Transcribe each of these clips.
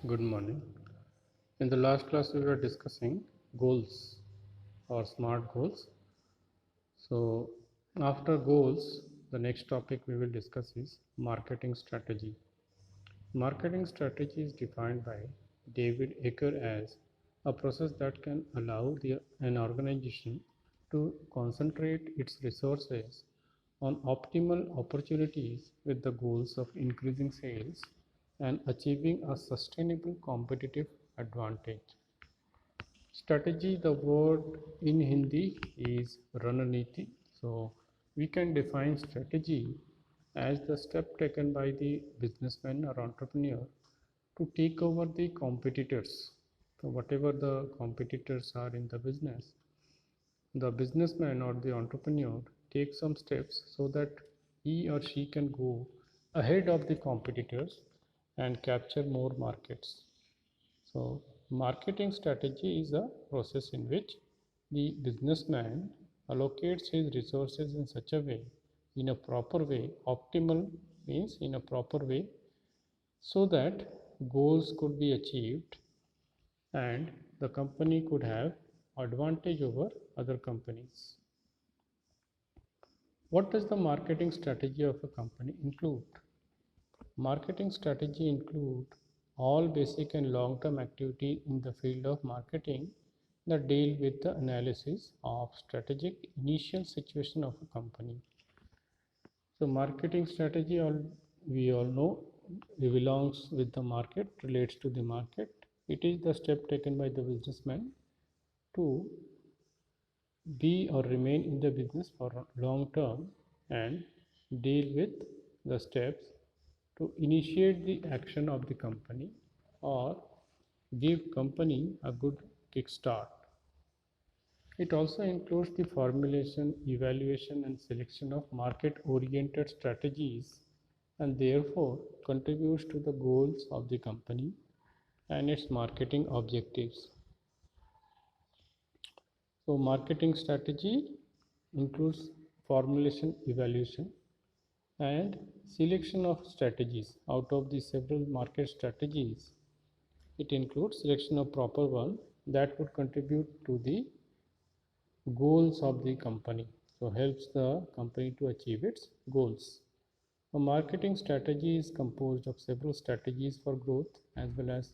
Good morning. In the last class, we were discussing goals or SMART goals. So, after goals, the next topic we will discuss is marketing strategy. Marketing strategy is defined by David Ecker as a process that can allow an organization to concentrate its resources on optimal opportunities with the goals of increasing sales and achieving a sustainable competitive advantage. Strategy, the word in Hindi is Rananiti. So we can define strategy as the step taken by the businessman or entrepreneur to take over the competitors. So whatever the competitors are in the business, the businessman or the entrepreneur takes some steps so that he or she can go ahead of the competitors and capture more markets. So, marketing strategy is a process in which the businessman allocates his resources in such a way, in a proper way, optimal means in a proper way, so that goals could be achieved and the company could have advantage over other companies. What does the marketing strategy of a company include? Marketing strategy include all basic and long-term activity in the field of marketing that deal with the analysis of strategic initial situation of a company. So marketing strategy, we all know, it belongs with the market, relates to the market. It is the step taken by the businessman to be or remain in the business for long term and deal with the steps to initiate the action of the company or give company a good kickstart. It also includes the formulation, evaluation and selection of market oriented strategies and therefore contributes to the goals of the company and its marketing objectives. So marketing strategy includes formulation, evaluation and selection of strategies. Out of the several market strategies, it includes selection of proper one that would contribute to the goals of the company. So helps the company to achieve its goals. A marketing strategy is composed of several strategies for growth as well as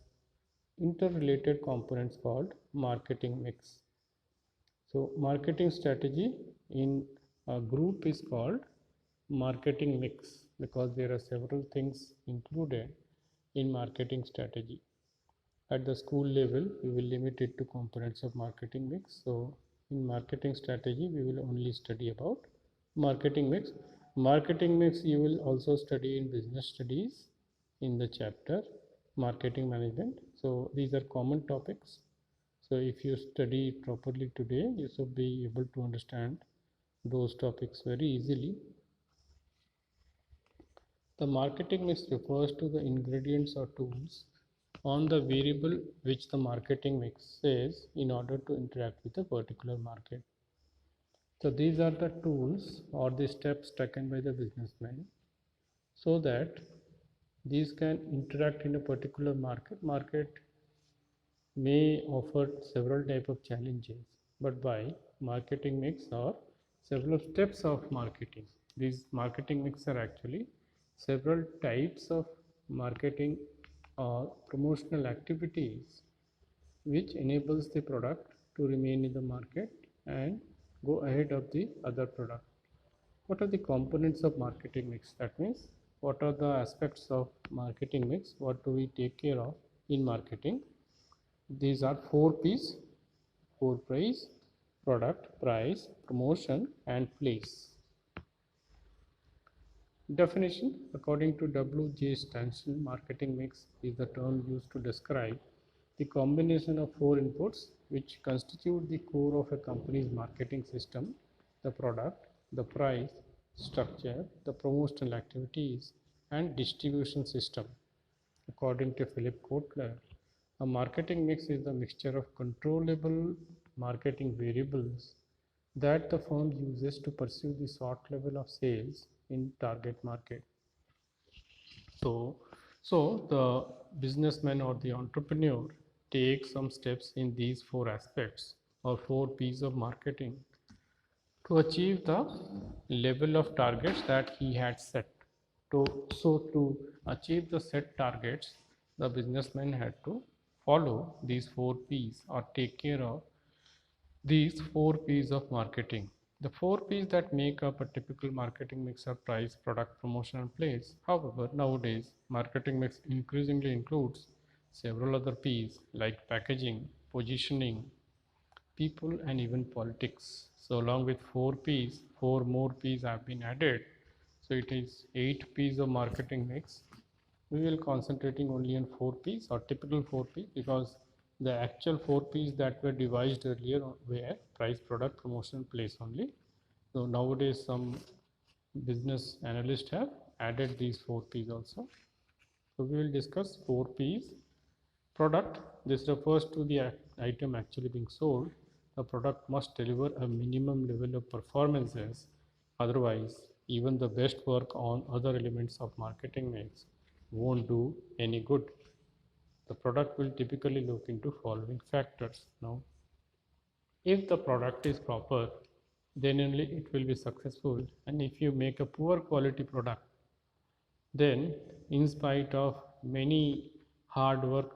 interrelated components called marketing mix. So marketing strategy in a group is called marketing mix because there are several things included in marketing strategy. At the school level, we will limit it to components of marketing mix. So in marketing strategy, we will only study about marketing mix. Marketing mix you will also study in business studies in the chapter marketing management. So these are common topics. So if you study properly today, you should be able to understand those topics very easily. The marketing mix refers to the ingredients or tools on the variable which the marketing mix says in order to interact with a particular market. So these are the tools or the steps taken by the businessman so that these can interact in a particular market. Market may offer several type of challenges, but by marketing mix or several steps of marketing. These marketing mix are actually several types of marketing or promotional activities which enables the product to remain in the market and go ahead of the other product. What are the components of marketing mix? That means what are the aspects of marketing mix? What do we take care of in marketing? These are 4 P's: core price, product, price, promotion and place. Definition: according to W. J. Stanton, marketing mix is the term used to describe the combination of 4 inputs which constitute the core of a company's marketing system: the product, the price, structure, the promotional activities, and distribution system. According to Philip Kotler, a marketing mix is the mixture of controllable marketing variables that the firm uses to pursue the sought level of sales in target market. So So the businessman or the entrepreneur takes some steps in these four aspects or four P's of marketing to achieve the level of targets that he had set. To achieve the set targets, the businessman had to follow these four P's or take care of these four P's of marketing. The four P's that make up a typical marketing mix are price, product, promotion, and place. However, nowadays, marketing mix increasingly includes several other P's like packaging, positioning, people, and even politics. So, along with four P's, four more P's have been added. So, it is eight P's of marketing mix. We will concentrating only on four P's or typical four P's because the actual four P's that were devised earlier were price, product, promotion, place only. So nowadays some business analysts have added these four P's also. So we will discuss four P's. Product, this refers to the item actually being sold. The product must deliver a minimum level of performances, otherwise even the best work on other elements of marketing mix won't do any good. The product will typically look into following factors. Now, if the product is proper, then only it will be successful. And if you make a poor quality product, then in spite of many hard work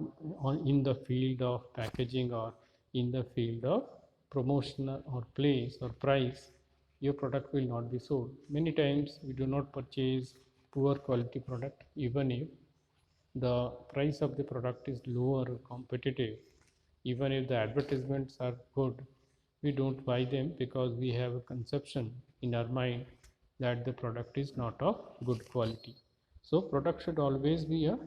in the field of packaging or in the field of promotion or place or price, your product will not be sold. Many times we do not purchase poor quality product even if the price of the product is lower or competitive. Even if the advertisements are good, we don't buy them because we have a conception in our mind that the product is not of good quality. So product should always be a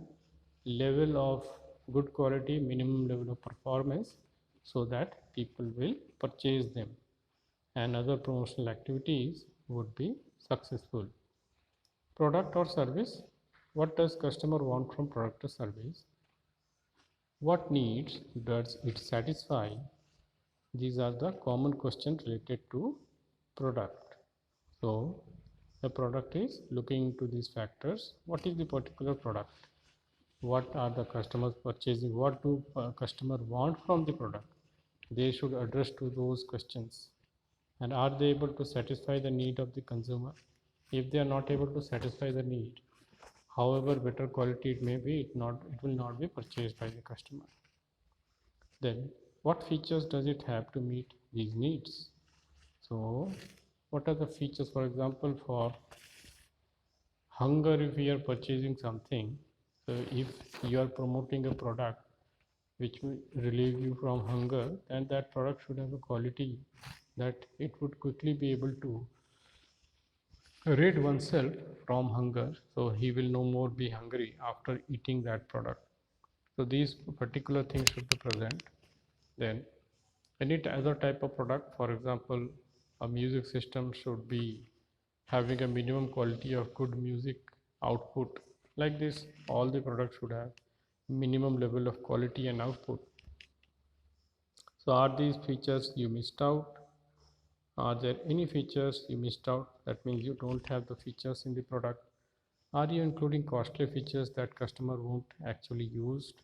level of good quality, minimum level of performance, so that people will purchase them and other promotional activities would be successful. Product or service, what does customer want from product or service? What needs does it satisfy? These are the common questions related to product. So the product is looking into these factors. What is the particular product? What are the customers purchasing? What do customer want from the product? They should address to those questions. And are they able to satisfy the need of the consumer? If they are not able to satisfy the need, however better quality it may be, it will not be purchased by the customer. Then what features does it have to meet these needs? So what are the features? For example, for hunger, if we are purchasing something, so if you are promoting a product which will relieve you from hunger, then that product should have a quality that it would quickly be able to rid oneself from hunger, so he will no more be hungry after eating that product. So these particular things should be present. Then any other type of product, for example, a music system should be having a minimum quality of good music output. Like this, all the products should have minimum level of quality and output. So are these features you missed out? Are there any features you missed out? That means you don't have the features in the product. Are you including costly features that customer won't actually use?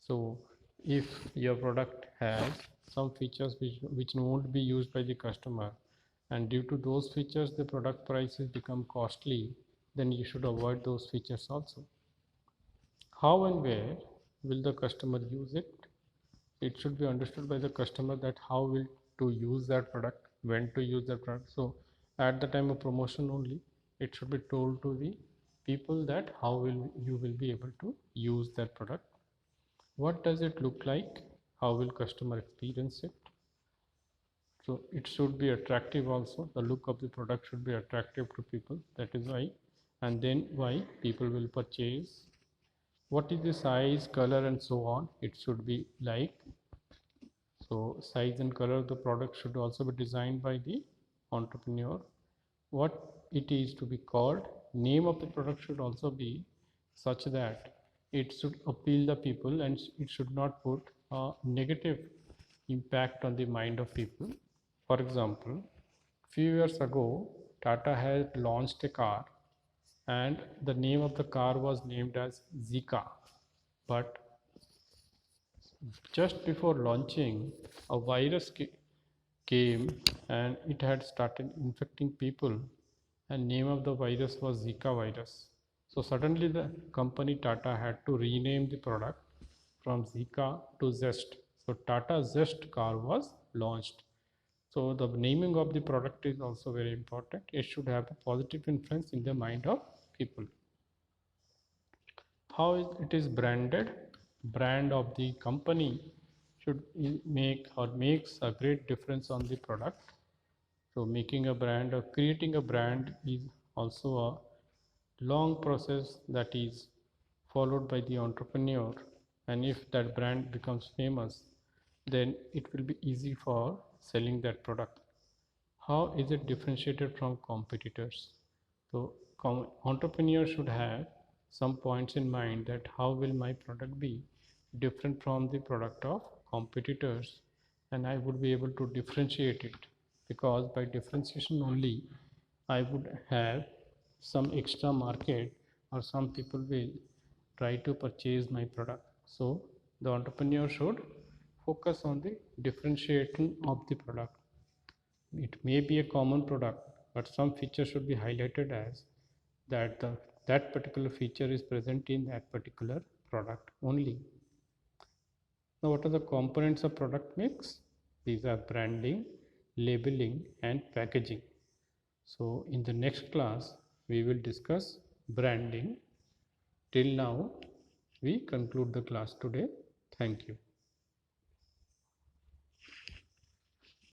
So if your product has some features which won't be used by the customer, and due to those features the product prices become costly, then you should avoid those features also. How and where will the customer use it? It should be understood by the customer that how will to use that product, when to use that product. So at the time of promotion only, it should be told to the people that how will you will be able to use that product. What does it look like? How will customer experience it? So it should be attractive also. The look of the product should be attractive to people. That is why, and then why people will purchase. What is the size, color, and so on? It should be like. So size and color of the product should also be designed by the entrepreneur. What it is to be called, name of the product should also be such that it should appeal the people and it should not put a negative impact on the mind of people. For example, few years ago Tata had launched a car and the name of the car was named as Zika. But just before launching, a virus came and it had started infecting people, and name of the virus was Zika virus. So suddenly the company Tata had to rename the product from Zika to Zest. So Tata Zest car was launched. So the naming of the product is also very important. It should have a positive influence in the mind of people. How it is branded? Brand of the company should make or makes a great difference on the product. So making a brand or creating a brand is also a long process that is followed by the entrepreneur, and if that brand becomes famous, then it will be easy for selling that product. How is it differentiated from competitors? So entrepreneur should have some points in mind that how will my product be different from the product of competitors, and I would be able to differentiate it, because by differentiation only I would have some extra market, or some people will try to purchase my product. So the entrepreneur should focus on the differentiation of the product. It may be a common product, but some feature should be highlighted as that particular feature is present in that particular product only. Now, what are the components of product mix? These are branding, labeling, and packaging. So in the next class, we will discuss branding. Till now, we conclude the class today. Thank you.